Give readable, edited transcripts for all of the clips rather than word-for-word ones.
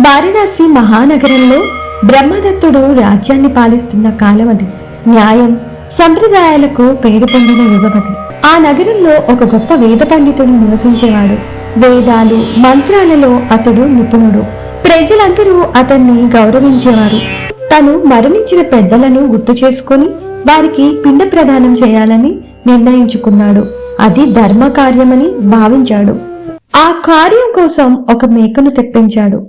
వారణాసి మహానగరంలో బ్రహ్మదత్తుడు రాజ్యాన్ని పాలిస్తున్న కాలమది. న్యాయం, సంప్రదాయాలకు పేరు పొందిన యుగమది. ఆ నగరంలో ఒక గొప్ప వేద పండితుడు నివసించేవాడు. వేదాలు, మంత్రాలలో అతడు నిపుణుడు. ప్రజలందరూ అతన్ని గౌరవించేవారు. తను మరణించిన పెద్దలను గుర్తు చేసుకుని వారికి పిండ ప్రదానం చేయాలని నిర్ణయించుకున్నాడు. అది ధర్మ కార్యమని భావించాడు. ఆ కార్యం కోసం ఒక మేకను తెప్పించాడు.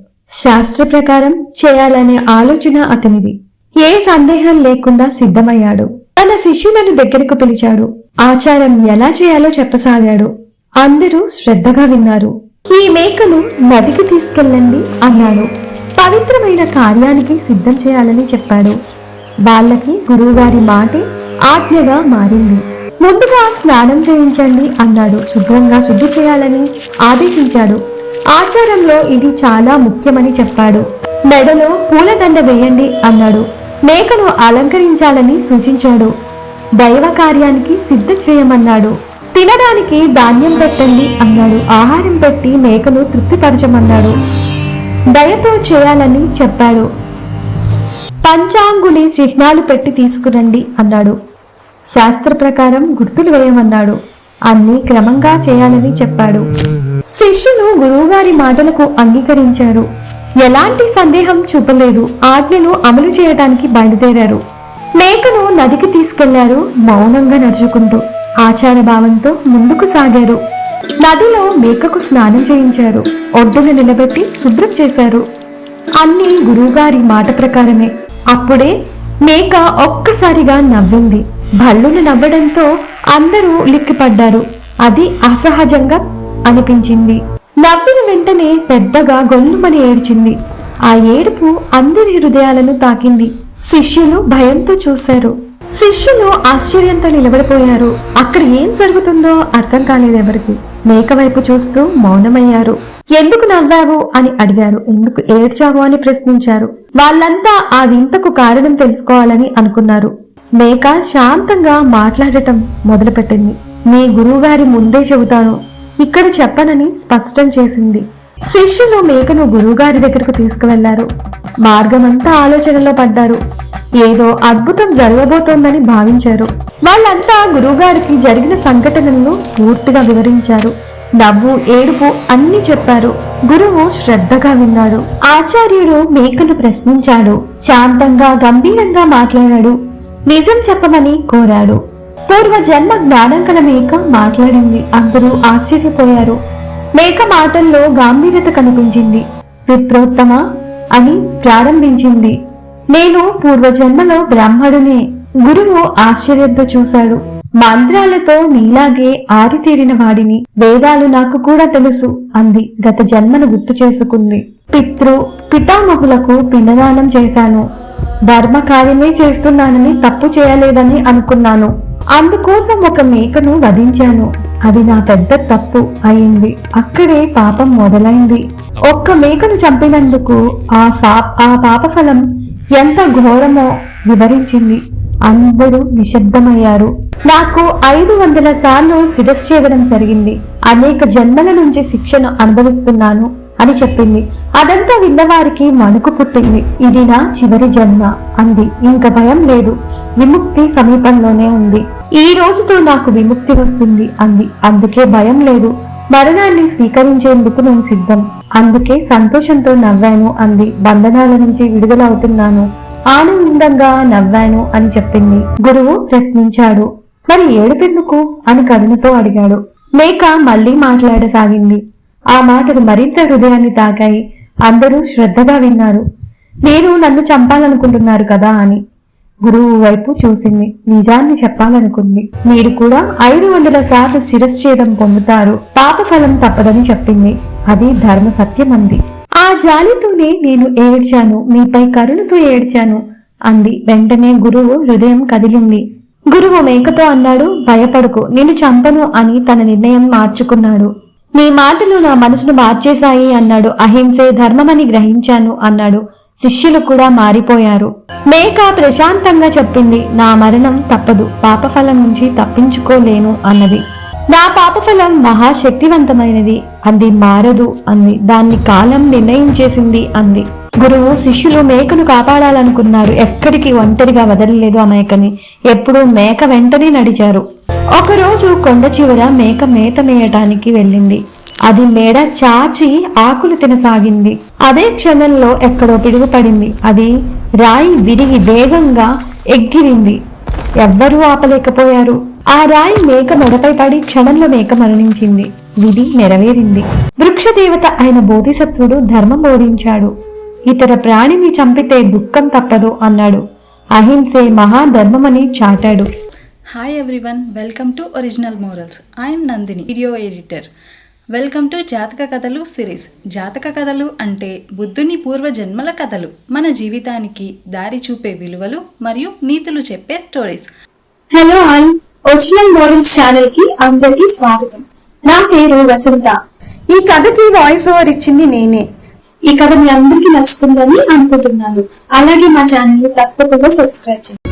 శాస్త్ర ప్రకారం చేయాలనే ఆలోచన అతనిది. ఏ సందేహం లేకుండా సిద్ధమయ్యాడు. తన శిష్యులను దగ్గరకు పిలిచాడు. ఆచారం ఎలా చేయాలో చెప్పసాగాడు. అందరూ శ్రద్ధగా విన్నారు. ఈ మేకను నదికి తీసుకెళ్ళండి అన్నాడు. పవిత్రమైన కార్యానికి సిద్ధం చేయాలని చెప్పాడు. వాళ్ళకి గురువుగారి మాటే ఆజ్ఞగా మారింది. ముందుగా స్నానం చేయించండి అన్నాడు. శుభ్రంగా శుద్ధి చేయాలని ఆదేశించాడు. ఆచారంలో ఇది చాలా ముఖ్యమని చెప్పాడు. మెడలో పూలదండ వేయండి అన్నాడు. మేకను అలంకరించాలని సూచించాడు. దైవ కార్యానికి సిద్ధం చేయమన్నాడు. తినడానికి ధాన్యం పెట్టండి అన్నాడు. ఆహారం పెట్టి మేకను తృప్తిపరచమన్నాడు. దయతో చేయాలని చెప్పాడు. పంచాంగులి చిహ్నాలు పెట్టి తీసుకురండి అన్నాడు. శాస్త్ర ప్రకారం గుర్తులు వేయమన్నాడు. అన్ని క్రమంగా చేయాలని చెప్పాడు. శిష్యులు గురువుగారి మాటలకు అంగీకరించారు. ఎలాంటి సందేహం చూపలేదు. ఆజ్ఞను అమలు చేయటానికి బయలుదేరారు. మేకను నదికి తీసుకెళ్లారు. మౌనంగా నడుచుకుంటూ ఆచార భావంతో ముందుకు సాగారు. నదిలో మేకకు స్నానం చేయించారు. ఒడ్డున నిలబెట్టి శుభ్రం చేశారు. అన్ని గురువుగారి మాట ప్రకారమే. అప్పుడే మేక ఒక్కసారిగా నవ్వింది. భల్లున నవ్వడంతో అందరూ లిక్కిపడ్డారు. అది అసహజంగా అనిపించింది. నవ్విన వెంటనే పెద్దగా గొల్లుమని ఏడ్చింది. ఆ ఏడుపు అందరి హృదయాలను తాకింది. శిష్యులు భయంతో చూశారు. శిష్యులు ఆశ్చర్యంతో నిలబడిపోయారు. అక్కడ ఏం జరుగుతుందో అర్థం కాలేదు ఎవరికి. మేక వైపు చూస్తూ మౌనమయ్యారు. ఎందుకు నవ్వావు అని అడిగారు. ఎందుకు ఏడ్చావు అని ప్రశ్నించారు. వాళ్ళంతా ఆ వింతకు కారణం తెలుసుకోవాలని అనుకున్నారు. మేక శాంతంగా మాట్లాడటం మొదలుపెట్టింది. మీ గురువుగారి ముందే చెబుతాను, ఇక్కడ చెప్పనని స్పష్టం చేసింది. శిష్యులు మేకను గురువుగారి దగ్గరకు తీసుకువెళ్లారు. మార్గమంతా ఆలోచనలో పడ్డారు. ఏదో అద్భుతం జరగబోతోందని భావించారు. వాళ్ళంతా గురువుగారికి జరిగిన సంఘటనలను పూర్తిగా వివరించారు. నవ్వు, ఏడుపు అన్ని చెప్పారు. గురువు శ్రద్ధగా విన్నాడు. ఆచార్యుడు మేకను ప్రశ్నించాడు. శాంతంగా, గంభీరంగా మాట్లాడాడు. నిజం చెప్పమని కోరాడు. పూర్వ జన్మ జ్ఞానం కల మేక మాట్లాడింది. అందరూ ఆశ్చర్యపోయారు. మేక మాటల్లో గాంభీర్యత కనిపించింది. విప్రోత్తమ అని ప్రారంభించింది. నేను పూర్వజన్మలో బ్రాహ్మడునే. గురువు ఆశ్చర్యంతో చూశాడు. మంత్రాలతో నీలాగే ఆరితేరిన వాడిని. వేదాలు నాకు కూడా తెలుసు అంది. గత జన్మను గుర్తు చేసుకుంది. పితామహులకు పిండదానం చేశాను. ధర్మ కార్యమే చేస్తున్నానని తప్పు చేయలేదని అనుకున్నాను. అందుకోసం ఒక మేకను వధించాను. అది నా పెద్ద తప్పు అయింది. అక్కడే పాపం మొదలైంది. ఒక్క మేకను చంపినందుకు ఆ పాప ఫలం ఎంత ఘోరమో వివరించింది. అందరూ నిశ్శబ్దమయ్యారు. నాకు 500 సార్లు శిరశ్ఛేదనం జరిగింది. అనేక జన్మల నుంచి శిక్షను అనుభవిస్తున్నాను అని చెప్పింది. అదంతా విన్నవారికి వణుకు పుట్టింది. ఇది నా చివరి జన్మ అంది. ఇంక భయం లేదు. విముక్తి సమీపంలోనే ఉంది. ఈ రోజుతో నాకు విముక్తి వస్తుంది అంది. అందుకే భయం లేదు. మరణాన్ని స్వీకరించేందుకు నేను సిద్ధం. అందుకే సంతోషంతో నవ్వాను అంది. బంధనాల నుంచి విడుదలవుతున్నాను, ఆనందంగా నవ్వాను అని చెప్పింది. గురువు ప్రశ్నించాడు. మరి ఏడుపెందుకు అని కరుణతో అడిగాడు. మేక మళ్లీ మాట్లాడసాగింది. ఆ మాటలు మరింత హృదయాన్ని తాకాయి. అందరూ శ్రద్ధగా విన్నారు. మీరు నన్ను చంపాలనుకుంటున్నారు కదా అని. గురువు వైపు చూసింది. నిజాన్ని చెప్పాలనుకుంది. మీరు కూడా 500 సార్లు శిరశ్ఛేదం పొందుతారు. పాప ఫలం తప్పదని చెప్పింది. అది ధర్మ సత్యం అంది. ఆ జాలితోనే నేను ఏడ్చాను, మీపై కరుణతో ఏడ్చాను అంది. వెంటనే గురువు హృదయం కదిలింది. గురువు మేకతో అన్నాడు, భయపడకు, నేను చంపను అని తన నిర్ణయం మార్చుకున్నాడు. నీ మాటలు నా మనసును మార్చేశాయి అన్నాడు. అహింసే ధర్మమని గ్రహించాను అన్నాడు. శిష్యులు కూడా మారిపోయారు. మేక ప్రశాంతంగా చెప్పింది, నా మరణం తప్పదు. పాపఫలం నుంచి తప్పించుకోలేను అన్నది. నా పాపఫలం మహాశక్తివంతమైనది. అది మారదు అంది. దాన్ని కాలం నిర్ణయించేసింది అంది. గురువు శిష్యులు మేకను కాపాడాలనుకున్నారు. ఎక్కడికి ఒంటరిగా వదలలేదు ఆ మేకని. ఎప్పుడూ మేక వెంటనే నడిచారు. ఒకరోజు కొండ చివర మేక మేత మేయటానికి వెళ్ళింది. అది మేడ చాచి ఆకులు తినసాగింది. అదే క్షణంలో ఎక్కడో పిడుగుపడింది. అది రాయి విరిగి వేగంగా ఎగిరింది. ఎవ్వరూ ఆపలేకపోయారు. ఆ రాయి మేక మెడపై పడి క్షణంలో మేక మరణించింది. విధి నెరవేరింది. వృక్షదేవత అయిన బోధిసత్వుడు ధర్మం బోధించాడు. ఇతర ప్రాణిని చంపితే దుఃఖం తప్పదు అన్నాడు. అహింసే మహాధర్మమని చాటాడు. Hi everyone, welcome to original morals. I'm Nandini, video editor. Welcome to Jataka కథలు సిరీస్. జాతక కథలు అంటే బుద్ధుని పూర్వజన్మల కథలు, మన జీవితానికి దారి చూపే విలువలు మరియు నీతులు చెప్పే stories. Hello all, original morals channel కి అందరికీ స్వాగతం. నా పేరు వసంత. ఈ కథకి వాయిస్ ఓవర్ ఇచ్చింది నేనే. ఈ కథ మీ అందరికీ నచ్చుతుందని అనుకుంటున్నాను. అలాగే మా ఛానల్ ని తప్పకుండా సబ్స్క్రైబ్ చేయండి.